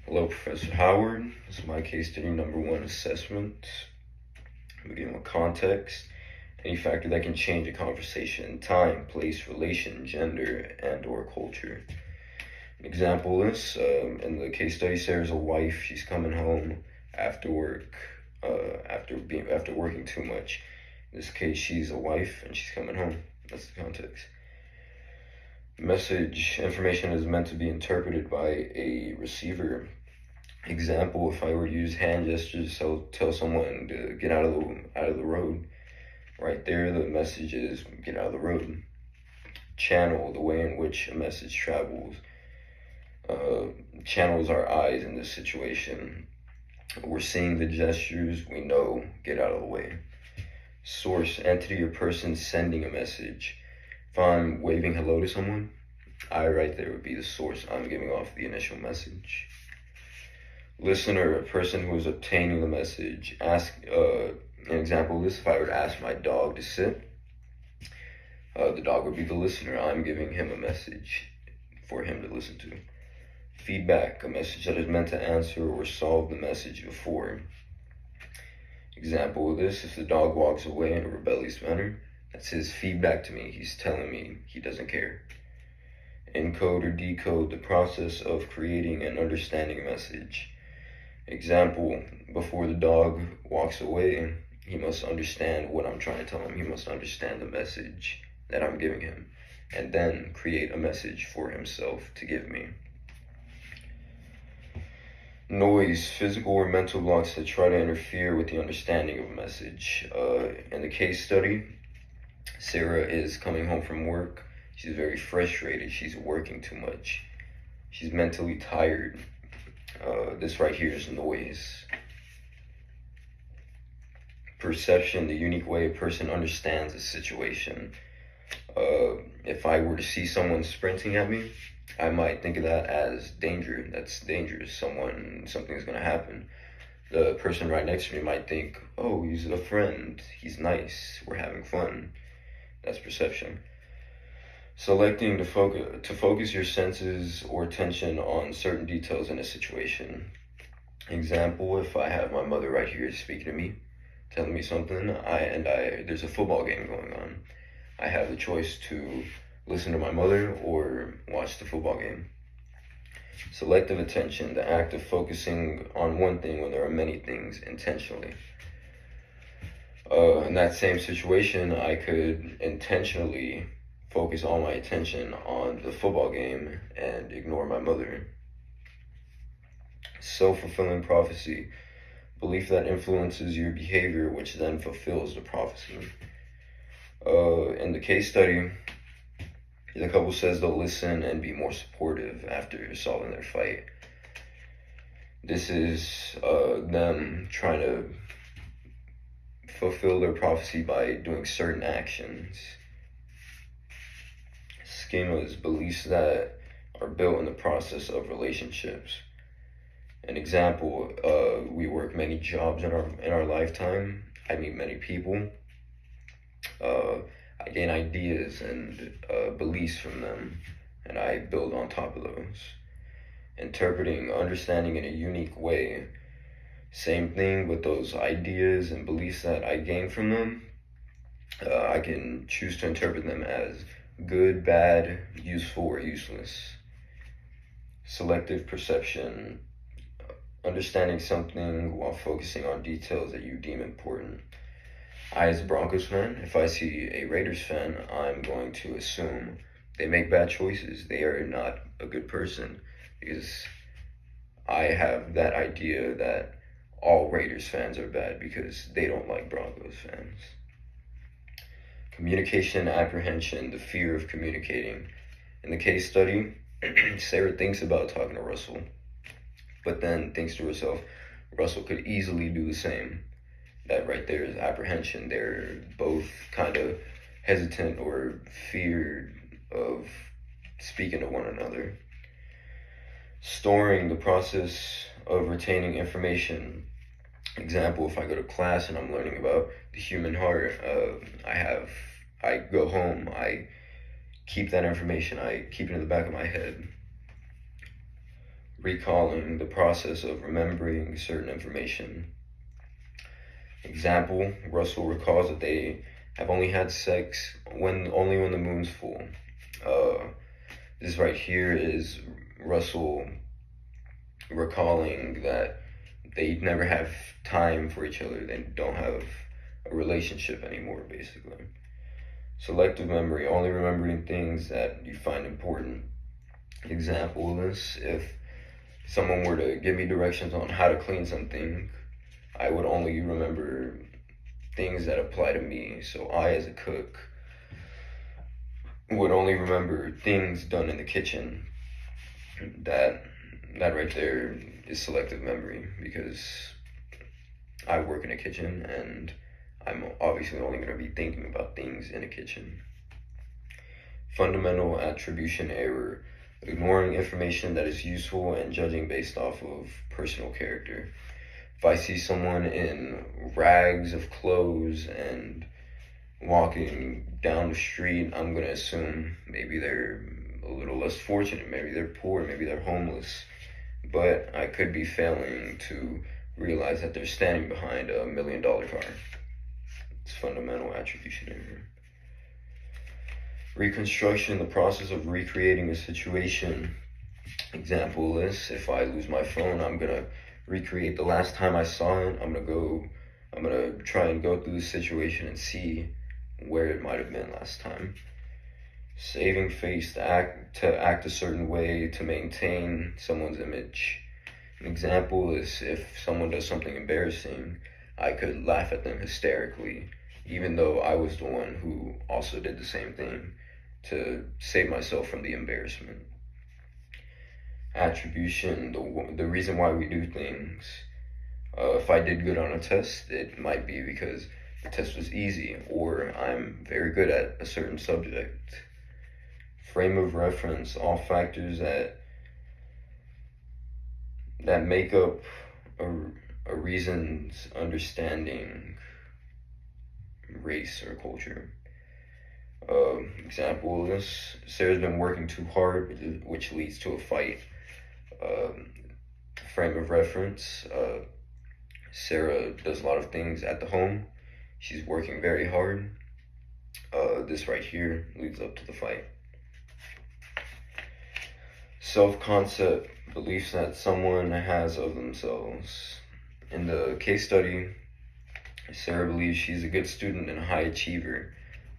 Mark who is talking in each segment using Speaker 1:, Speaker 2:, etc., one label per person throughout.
Speaker 1: Hello, Professor Howard. This is my case study number one assessment. We begin with context. Any factor that can change a conversation: time, place, relation, gender, and or culture. An example is, in the case study, Sarah's a wife. She's coming home after work, after working too much. In this case, she's a wife and she's coming home. That's the context. Message information is meant to be interpreted by a receiver. Example: if I were to use hand gestures to tell someone to get out of the road, right there the message is get out of the road. Channel: the way in which a message travels. Channels our eyes in this situation. We're seeing the gestures, we know get out of the way. Source: entity or person sending a message. If I'm waving hello to someone, I right there would be the source. I'm giving off the initial message. Listener: a person who is obtaining the message. An example of this: if I were to ask my dog to sit, the dog would be the listener. I'm giving him a message for him to listen to. Feedback: a message that is meant to answer or solve the message before. Example of this: if the dog walks away in a rebellious manner, that's his feedback to me. He's telling me he doesn't care. Encode or decode: the process of creating and understanding a message. Example: before the dog walks away, he must understand what I'm trying to tell him. He must understand the message that I'm giving him, and then create a message for himself to give me. Noise: physical or mental blocks that try to interfere with the understanding of a message. In the case study, Sarah is coming home from work. She's very frustrated. She's working too much. She's mentally tired. This right here is noise. Perception: the unique way a person understands a situation. If I were to see someone sprinting at me, I might think of that as danger. That's dangerous. Something's gonna happen. The person right next to me might think, oh, he's a friend. He's nice. We're having fun. That's perception. Selecting to focus your senses or attention on certain details in a situation. Example: if I have my mother right here speaking to me, telling me something, there's a football game going on. I have the choice to listen to my mother or watch the football game. Selective attention: the act of focusing on one thing when there are many things intentionally. In that same situation, I could intentionally focus all my attention on the football game and ignore my mother. Self-fulfilling prophecy: belief that influences your behavior, which then fulfills the prophecy. In the case study, the couple says they'll listen and be more supportive after solving their fight. This is them trying to fulfill their prophecy by doing certain actions. Schemas: beliefs that are built in the process of relationships. An example: we work many jobs in our lifetime. I meet many people. I gain ideas and beliefs from them, and I build on top of those. Interpreting: understanding in a unique way. Same thing with those ideas and beliefs that I gain from them. I can choose to interpret them as good, bad, useful, or useless. Selective perception: understanding something while focusing on details that you deem important. I, as a Broncos fan, if I see a Raiders fan, I'm going to assume they make bad choices. They are not a good person, because I have that idea that all Raiders fans are bad because they don't like Broncos fans. Communication apprehension: the fear of communicating. In the case study, Sarah thinks about talking to Russell, but then thinks to herself, Russell could easily do the same. That right there is apprehension. They're both kind of hesitant or feared of speaking to one another. Storing: the process of retaining information. Example: if I go to class and I'm learning about the human heart, I go home, I keep that information, I keep it in the back of my head. recalling, the process of remembering certain information. Example, Russell recalls that they have only had sex only when the moon's full. This right here is Russell recalling that they never have time for each other. They don't have a relationship anymore, basically. Selective memory, only remembering things that you find important. Example is if someone were to give me directions on how to clean something, I would only remember things that apply to me. So I, as a cook, would only remember things done in the kitchen. That right there is selective memory, because I work in a kitchen and I'm obviously only going to be thinking about things in a kitchen. Fundamental attribution error, ignoring information that is useful and judging based off of personal character. If I see someone in rags of clothes and walking down the street, I'm going to assume maybe they're a little less fortunate, maybe they're poor, maybe they're homeless, but I could be failing to realize that they're standing behind $1 million car. It's fundamental attribution error. Reconstruction, the process of recreating a situation. Example is, if I lose my phone, I'm gonna recreate the last time I saw it. I'm gonna try and go through the situation and see where it might have been last time. Saving face, to act a certain way to maintain someone's image. An example is, if someone does something embarrassing, I could laugh at them hysterically, even though I was the one who also did the same thing, to save myself from the embarrassment. Attribution, the reason why we do things. If I did good on a test, it might be because the test was easy, or I'm very good at a certain subject. Frame of reference, all factors that make up a reason's understanding race or culture. Example is, Sarah's been working too hard, which leads to a fight. Frame of reference, Sarah does a lot of things at the home. She's working very hard. This right here leads up to the fight. Self-concept, beliefs that someone has of themselves. In the case study, Sarah believes she's a good student and a high achiever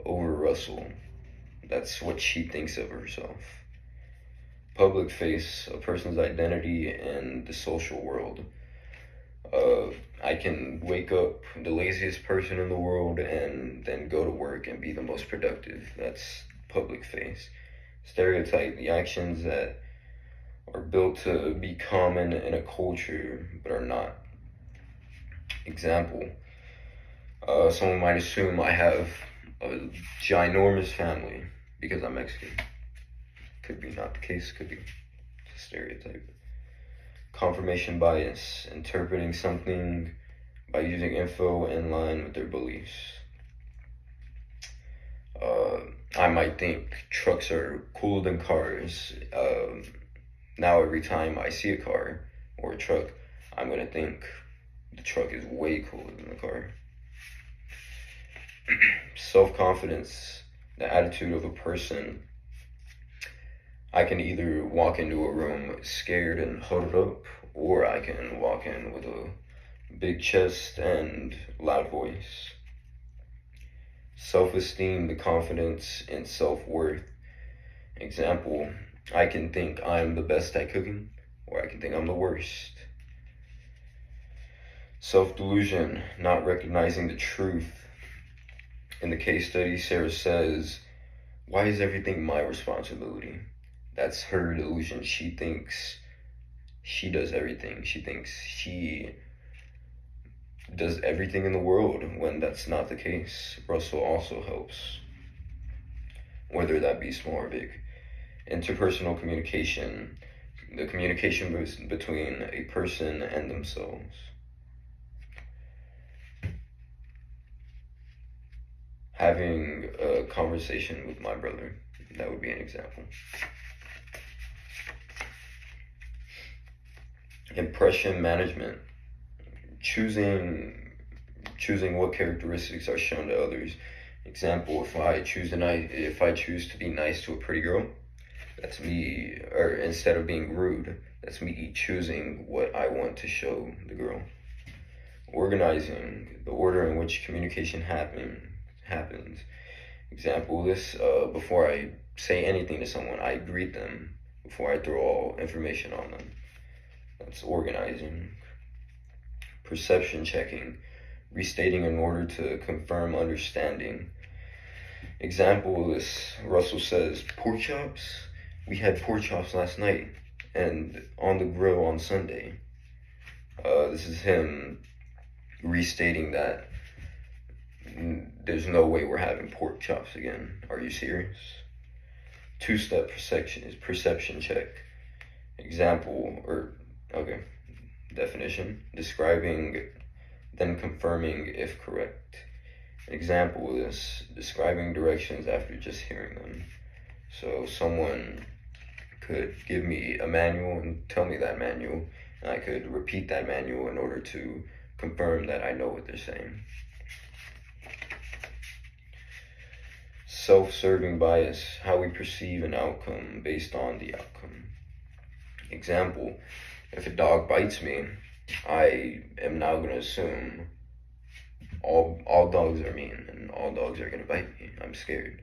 Speaker 1: over Russell. That's what she thinks of herself. Public face, a person's identity in the social world. I can wake up the laziest person in the world and then go to work and be the most productive. That's public face. Stereotype, the actions that are built to be common in a culture but are not. Example, someone might assume I have a ginormous family because I'm Mexican. Could be not the case, could be a stereotype. Confirmation bias, interpreting something by using info in line with their beliefs. I might think trucks are cooler than cars. Now every time I see a car or a truck, I'm gonna think the truck is way cooler than the car. Self-confidence, the attitude of a person. I can either walk into a room scared and huddled up, or I can walk in with a big chest and loud voice. Self-esteem, the confidence in self-worth. Example, I can think I'm the best at cooking, or I can think I'm the worst. Self-delusion, not recognizing the truth. In the case study, Sarah says, "Why is everything my responsibility?" That's her delusion. She thinks she does everything. She thinks she does everything in the world, when that's not the case. Russell also helps, whether that be small or big. Interpersonal communication, the communication between a person and themselves. Having a conversation with my brother, that would be an example. Impression management. Choosing what characteristics are shown to others. Example, if I choose to be nice to a pretty girl, that's me, or instead of being rude, that's me choosing what I want to show the girl. Organizing, the order in which communication happens. Example, before I say anything to someone, I greet them before I throw all information on them. That's organizing. Perception checking, restating in order to confirm understanding. Example, Russell says, pork chops? We had pork chops last night and on the grill on Sunday. This is him restating that there's no way we're having pork chops again. Are you serious? Two-step perception check. Definition, describing, then confirming if correct. Example is describing directions after just hearing them. So someone could give me a manual and tell me that manual, and I could repeat that manual in order to confirm that I know what they're saying. Self-serving bias, how we perceive an outcome based on the outcome. Example, if a dog bites me, I am now going to assume all dogs are mean and all dogs are going to bite me. I'm scared.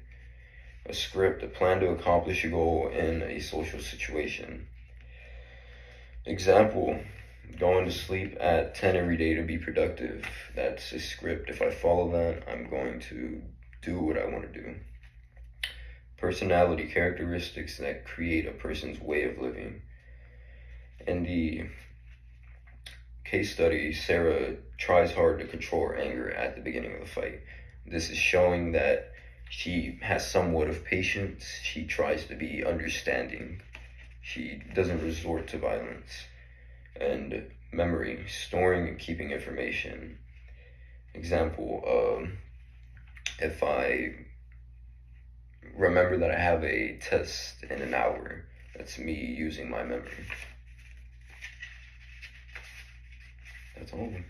Speaker 1: A script, a plan to accomplish a goal in a social situation. Example, going to sleep at 10 every day to be productive. That's a script. If I follow that, I'm going to do what I want to do. Personality characteristics that create a person's way of living. In the case study, Sarah tries hard to control her anger at the beginning of the fight. This is showing that she has somewhat of patience. She tries to be understanding. She doesn't resort to violence. And memory, storing and keeping information. Example, if I remember that I have a test in an hour, that's me using my memory. That's all of them.